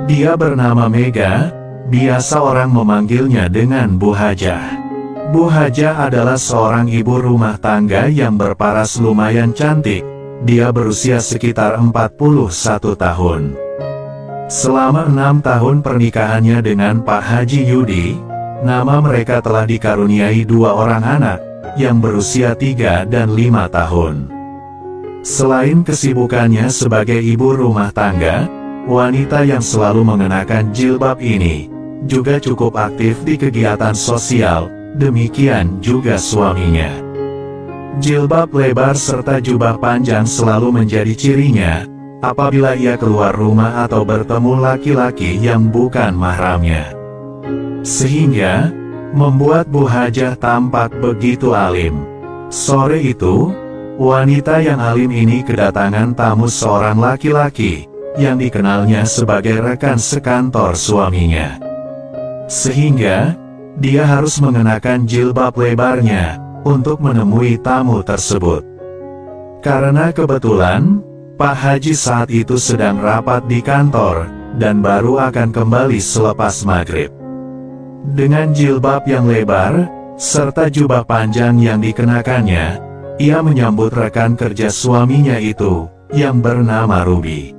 Dia bernama Mega, biasa orang memanggilnya dengan Bu Hajah. Bu Hajah adalah seorang ibu rumah tangga yang berparas lumayan cantik. Dia berusia sekitar 41 tahun. Selama 6 tahun pernikahannya dengan Pak Haji Yudi, nama mereka telah dikaruniai 2 orang anak, yang berusia 3 dan 5 tahun. Selain kesibukannya sebagai ibu rumah tangga, wanita yang selalu mengenakan jilbab ini juga cukup aktif di kegiatan sosial, demikian juga suaminya. Jilbab lebar serta jubah panjang selalu menjadi cirinya apabila ia keluar rumah atau bertemu laki-laki yang bukan mahramnya. Sehingga membuat Bu Hajah tampak begitu alim. Sore itu, wanita yang alim ini kedatangan tamu seorang laki-laki yang dikenalnya sebagai rekan sekantor suaminya. Sehingga dia harus mengenakan jilbab lebarnya untuk menemui tamu tersebut. Karena kebetulan Pak Haji saat itu sedang rapat di kantor dan baru akan kembali selepas maghrib. Dengan jilbab yang lebar serta jubah panjang yang dikenakannya, ia menyambut rekan kerja suaminya itu yang bernama Ruby.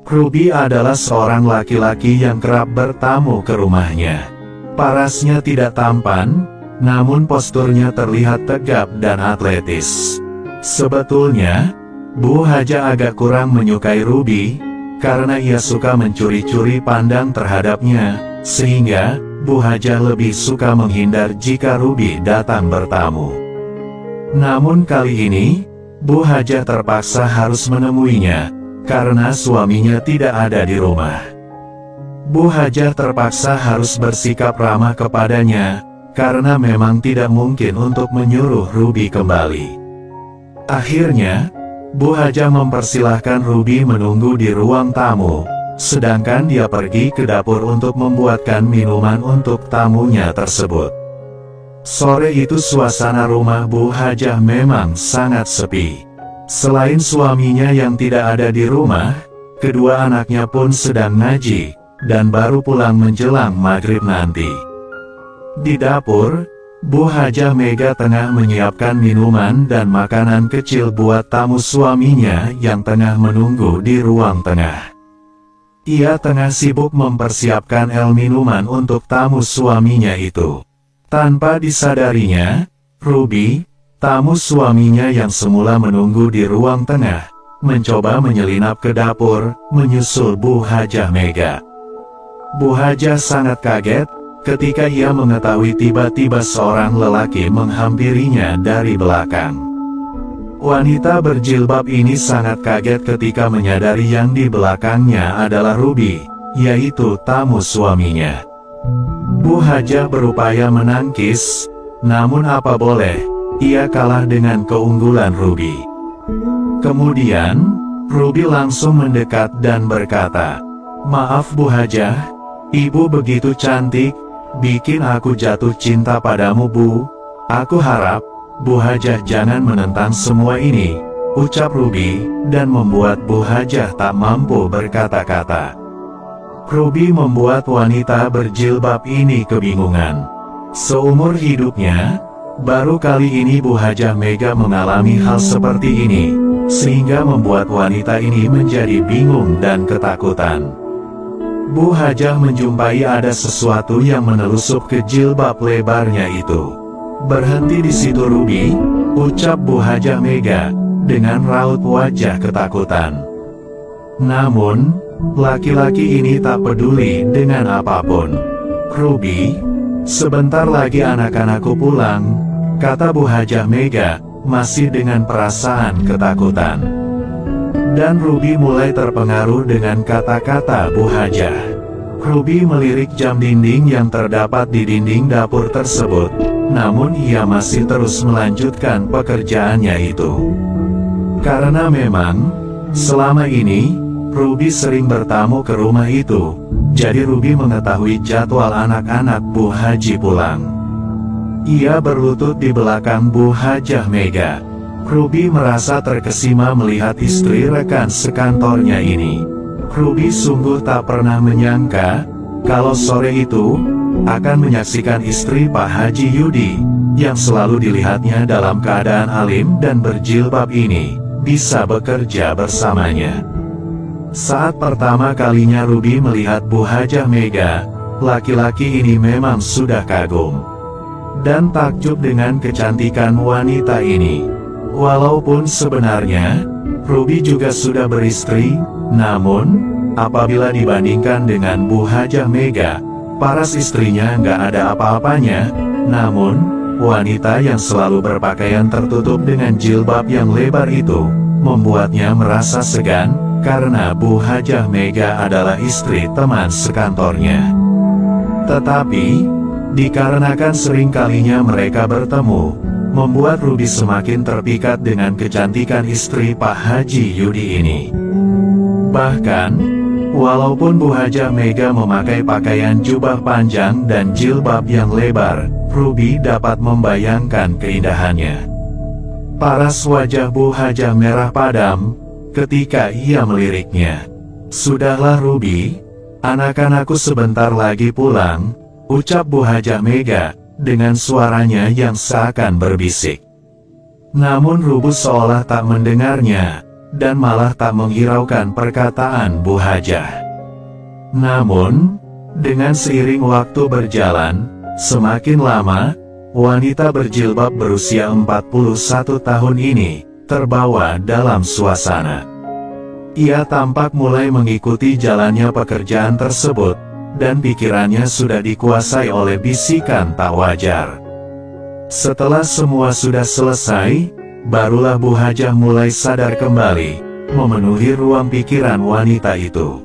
Ruby adalah seorang laki-laki yang kerap bertamu ke rumahnya. Parasnya tidak tampan, namun posturnya terlihat tegap dan atletis. Sebetulnya, Bu Hajah agak kurang menyukai Ruby, karena ia suka mencuri-curi pandang terhadapnya, sehingga Bu Hajah lebih suka menghindar jika Ruby datang bertamu. Namun kali ini, Bu Hajah terpaksa harus menemuinya, karena suaminya tidak ada di rumah. Bu Hajah terpaksa harus bersikap ramah kepadanya, karena memang tidak mungkin untuk menyuruh Ruby kembali. Akhirnya, Bu Hajah mempersilahkan Ruby menunggu di ruang tamu, sedangkan dia pergi ke dapur untuk membuatkan minuman untuk tamunya tersebut. Sore itu suasana rumah Bu Hajah memang sangat sepi. Selain suaminya yang tidak ada di rumah, kedua anaknya pun sedang ngaji, dan baru pulang menjelang maghrib nanti. Di dapur, Bu Hajah Mega tengah menyiapkan minuman dan makanan kecil buat tamu suaminya yang tengah menunggu di ruang tengah. Ia tengah sibuk mempersiapkan minuman untuk tamu suaminya itu. Tanpa disadarinya, Ruby, tamu suaminya yang semula menunggu di ruang tengah, mencoba menyelinap ke dapur, menyusul Bu Hajah Mega. Bu Hajah sangat kaget ketika ia mengetahui tiba-tiba seorang lelaki menghampirinya dari belakang. Wanita berjilbab ini sangat kaget ketika menyadari yang di belakangnya adalah Ruby, yaitu tamu suaminya. Bu Hajah berupaya menangkis, namun apa boleh, ia kalah dengan keunggulan Ruby. Kemudian, Ruby langsung mendekat dan berkata, "Maaf Bu Hajah, Ibu begitu cantik, bikin aku jatuh cinta padamu Bu. Aku harap, Bu Hajah jangan menentang semua ini," ucap Ruby, dan membuat Bu Hajah tak mampu berkata-kata. Ruby membuat wanita berjilbab ini kebingungan. Seumur hidupnya, baru kali ini Bu Hajah Mega mengalami hal seperti ini, sehingga membuat wanita ini menjadi bingung dan ketakutan. Bu Hajah menjumpai ada sesuatu yang menelusup ke jilbab lebarnya itu. "Berhenti di situ Ruby," ucap Bu Hajah Mega, dengan raut wajah ketakutan. Namun, laki-laki ini tak peduli dengan apapun. "Ruby, sebentar lagi anak-anakku pulang," kata Bu Hajah Mega, masih dengan perasaan ketakutan. Dan Ruby mulai terpengaruh dengan kata-kata Bu Hajah. Ruby melirik jam dinding yang terdapat di dinding dapur tersebut, namun ia masih terus melanjutkan pekerjaannya itu. Karena memang, selama ini, Ruby sering bertamu ke rumah itu, jadi Ruby mengetahui jadwal anak-anak Bu Haji pulang. Ia berlutut di belakang Bu Hajah Mega. Ruby merasa terkesima melihat istri rekan sekantornya ini. Ruby sungguh tak pernah menyangka, kalau sore itu, akan menyaksikan istri Pak Haji Yudi, yang selalu dilihatnya dalam keadaan alim dan berjilbab ini, bisa bekerja bersamanya. Saat pertama kalinya Ruby melihat Bu Hajah Mega, laki-laki ini memang sudah kagum dan takjub dengan kecantikan wanita ini. Walaupun sebenarnya, Ruby juga sudah beristri, namun, apabila dibandingkan dengan Bu Hajah Mega, paras istrinya nggak ada apa-apanya. Namun, wanita yang selalu berpakaian tertutup dengan jilbab yang lebar itu, membuatnya merasa segan, karena Bu Hajah Mega adalah istri teman sekantornya. Tetapi, dikarenakan sering kalinya mereka bertemu, membuat Ruby semakin terpikat dengan kecantikan istri Pak Haji Yudi ini. Bahkan, walaupun Bu Hajah Mega memakai pakaian jubah panjang dan jilbab yang lebar, Ruby dapat membayangkan keindahannya. Paras wajah Bu Hajah merah padam, ketika ia meliriknya. "Sudahlah Ruby, anak-anakku sebentar lagi pulang," ucap Bu Hajah Mega, dengan suaranya yang seakan berbisik. Namun Ruby seolah tak mendengarnya, dan malah tak menghiraukan perkataan Bu Hajah. Namun, dengan seiring waktu berjalan, semakin lama, wanita berjilbab berusia 41 tahun ini, terbawa dalam suasana. Ia tampak mulai mengikuti jalannya pekerjaan tersebut, dan pikirannya sudah dikuasai oleh bisikan tak wajar. Setelah semua sudah selesai, barulah Bu Hajah mulai sadar kembali, memenuhi ruang pikiran wanita itu.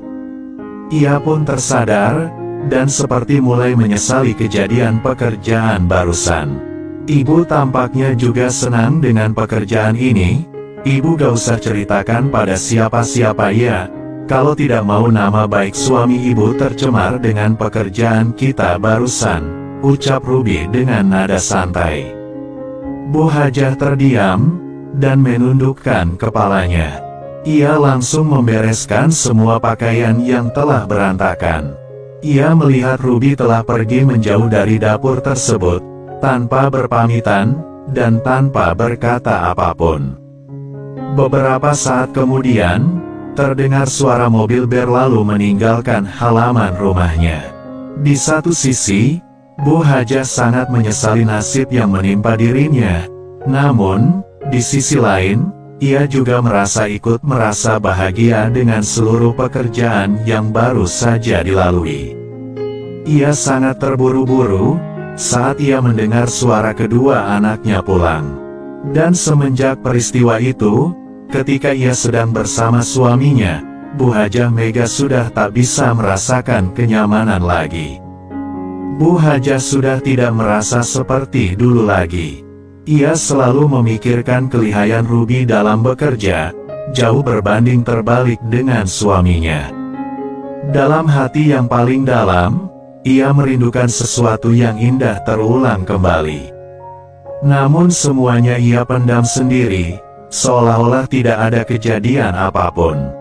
Ia pun tersadar, dan seperti mulai menyesali kejadian pekerjaan barusan. Ibu tampaknya juga senang dengan pekerjaan ini. "Ibu gak usah ceritakan pada siapa-siapa ya, kalau tidak mau nama baik suami ibu tercemar dengan pekerjaan kita barusan," ucap Ruby dengan nada santai. Bu Hajah terdiam, dan menundukkan kepalanya. Ia langsung membereskan semua pakaian yang telah berantakan. Ia melihat Ruby telah pergi menjauh dari dapur tersebut, tanpa berpamitan, dan tanpa berkata apapun. Beberapa saat kemudian, terdengar suara mobil berlalu meninggalkan halaman rumahnya. Di satu sisi, Bu Hajah sangat menyesali nasib yang menimpa dirinya. Namun, di sisi lain, ia juga ikut merasa bahagia dengan seluruh pekerjaan yang baru saja dilalui. Ia sangat terburu-buru saat ia mendengar suara kedua anaknya pulang. Dan semenjak peristiwa itu, ketika ia sedang bersama suaminya, Bu Hajah Mega sudah tak bisa merasakan kenyamanan lagi. Bu Hajah sudah tidak merasa seperti dulu lagi. Ia selalu memikirkan kelihayan Ruby dalam bekerja, jauh berbanding terbalik dengan suaminya. Dalam hati yang paling dalam, ia merindukan sesuatu yang indah terulang kembali. Namun semuanya ia pendam sendiri, seolah-olah tidak ada kejadian apapun.